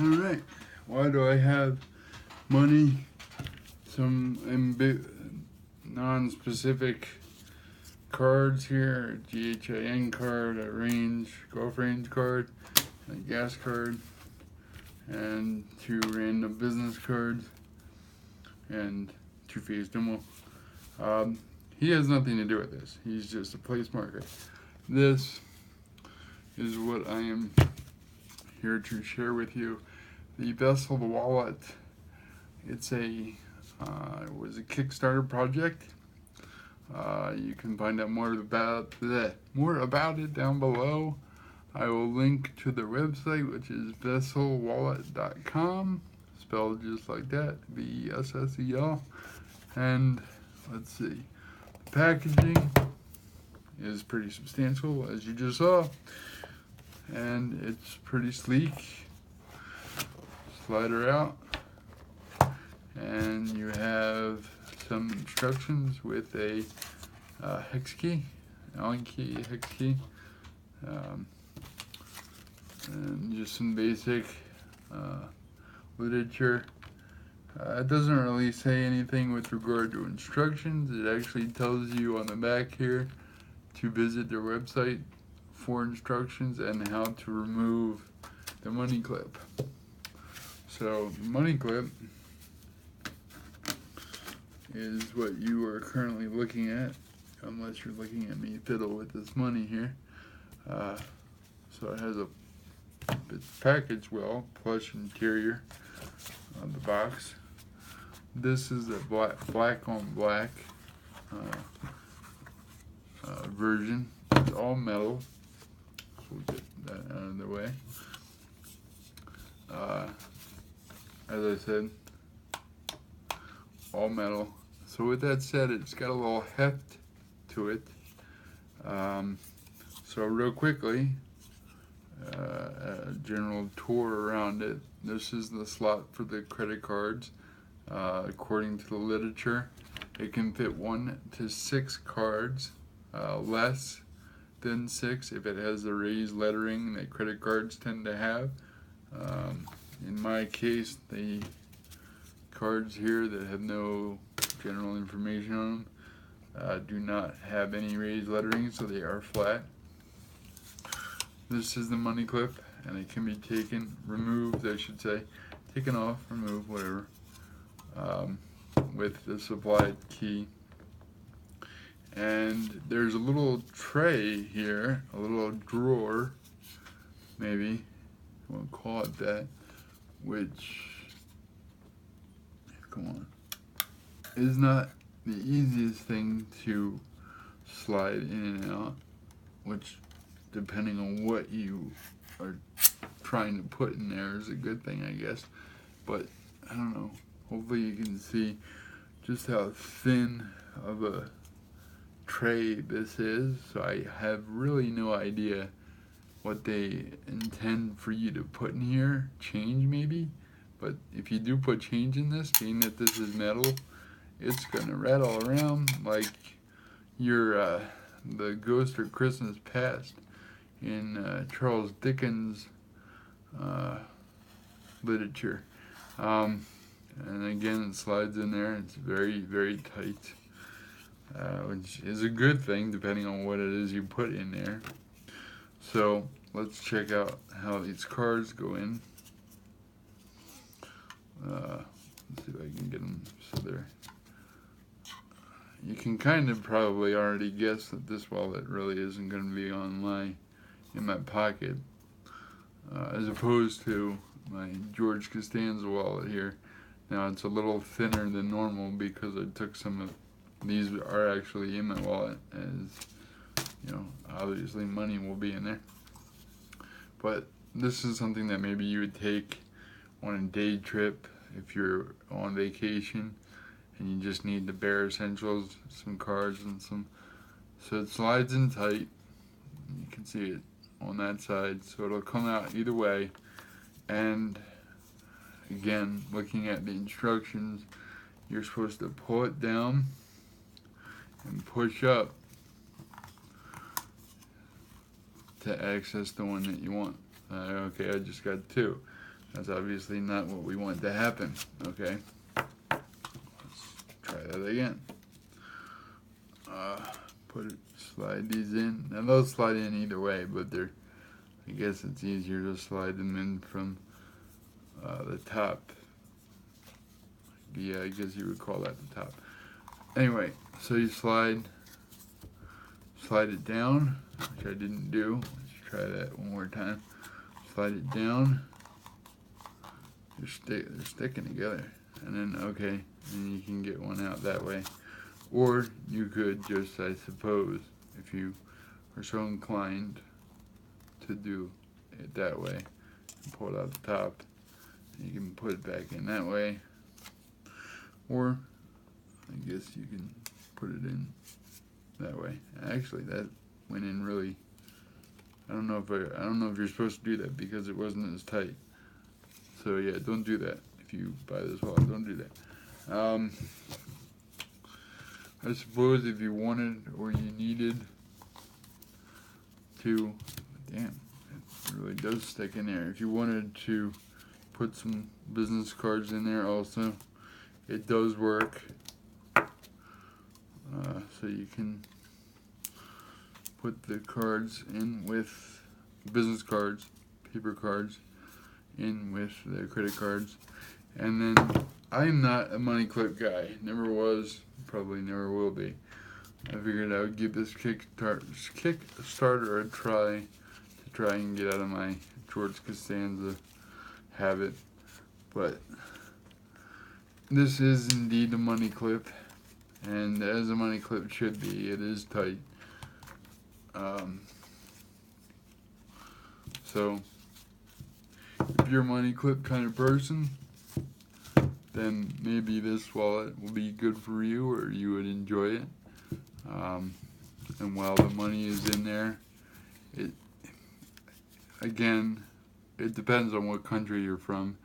Alright, why do I have money? Some non-specific cards here, a GHIN card, a golf range card, a gas card, and 2 random business cards, and 2 face demo. He has nothing to do with this. He's just a place marker. This is what I am here to share with you. The Vessel wallet. It was a Kickstarter project. You can find out more about it down below. I will link to the website, which is vesselwallet.com, spelled just like that, VESSEL. And let's see, the packaging is pretty substantial, as you just saw, and it's pretty sleek. Slide her out, and you have some instructions with a hex key, Allen key, hex key, and just some basic literature. It doesn't really say anything with regard to instructions. It actually tells you on the back here to visit their website for instructions and how to remove the money clip. So, money clip is what you are currently looking at, unless you're looking at me fiddle with this money here. So it has it's packaged well, plush interior on the box. This is a black on black version. It's all metal. So we'll get that out of the way. As I said, all metal. So with that said, it's got a little heft to it. So real quickly, a general tour around it. This is the slot for the credit cards. According to the literature, it can fit 1 to 6 cards, less than 6 if it has the raised lettering that credit cards tend to have. In my case, the cards here that have no general information on them do not have any raised lettering, so they are flat. This is the money clip, and it can be removed, taken off, removed, whatever, with the supplied key. And there's a little tray here, a little drawer, maybe you want to call it that, which, is not the easiest thing to slide in and out, which, depending on what you are trying to put in there, is a good thing, I guess. But I don't know, hopefully you can see just how thin of a tray this is. So I have really no idea what they intend for you to put in here. Change maybe, but if you do put change in this, being that this is metal, it's gonna rattle around like you're the Ghost of Christmas Past in Charles Dickens literature. And again, it slides in there. It's very, very tight, which is a good thing depending on what it is you put in there. So let's check out how these cards go in. Let's see if I can get them so they're. You can kind of probably already guess that this wallet really isn't going to be in my pocket, as opposed to my George Costanza wallet here. Now it's a little thinner than normal because I took some of these are actually in my wallet, as you know, obviously money will be in there. But this is something that maybe you would take on a day trip if you're on vacation and you just need the bare essentials, some cards and so it slides in tight. You can see it on that side, so it'll come out either way. And again, looking at the instructions, you're supposed to pull it down and push up to access the one that you want. Okay, I just got 2. That's obviously not what we want to happen, okay? Let's try that again. Slide these in. Now they'll slide in either way, but I guess it's easier to slide them in from the top. Yeah, I guess you would call that the top. Anyway, so you slide it down, which I didn't do. Let's try that one more time. Slide it down. They're sticking together. And then, okay, and you can get one out that way. Or you could just, I suppose, if you are so inclined to do it that way, pull it out the top, you can put it back in that way. Or I guess you can put it in that way. Actually, that went in really. I don't know if you're supposed to do that because it wasn't as tight. So yeah, don't do that. If you buy this wallet, don't do that. I suppose if you wanted or you needed to, damn, it really does stick in there. If you wanted to put some business cards in there also, it does work. So you can put the cards in with business cards, paper cards, in with the credit cards. And then I'm not a money clip guy. Never was, probably never will be. I figured I would give this Kickstarter a try to try and get out of my George Costanza habit. But this is indeed a money clip, and as a money clip should be, it is tight. So if you're a money clip kind of person, then maybe this wallet will be good for you, or you would enjoy it. And while the money is in there, it depends on what country you're from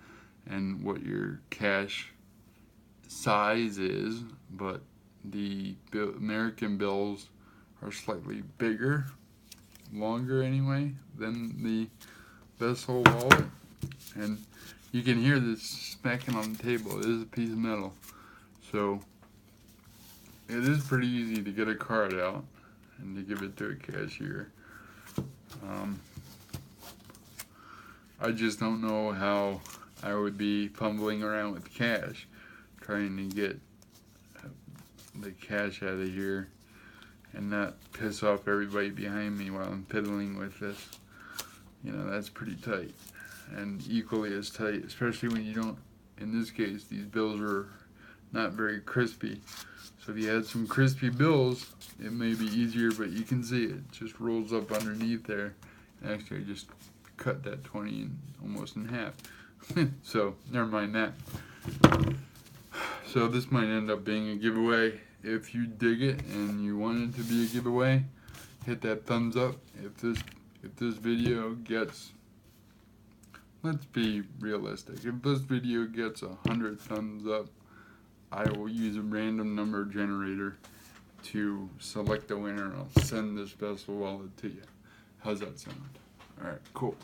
and what your cash size is, but the American bills are slightly bigger, longer anyway, than the Vessel wallet. And you can hear this smacking on the table. It is a piece of metal. So it is pretty easy to get a card out and to give it to a cashier. I just don't know how I would be fumbling around with cash, trying to get the cash out of here and not piss off everybody behind me while I'm fiddling with this. You know, that's pretty tight. And equally as tight, especially when you don't, in this case, these bills are not very crispy. So if you had some crispy bills, it may be easier, but you can see it just rolls up underneath there. Actually, I just cut that 20 almost in half. So never mind that. So this might end up being a giveaway. If you dig it and you want it to be a giveaway, hit that thumbs up. If this video gets, let's be realistic, if this video gets 100 thumbs up, I will use a random number generator to select the winner, and I'll send this Vessel wallet to you. How's that sound? Alright, cool.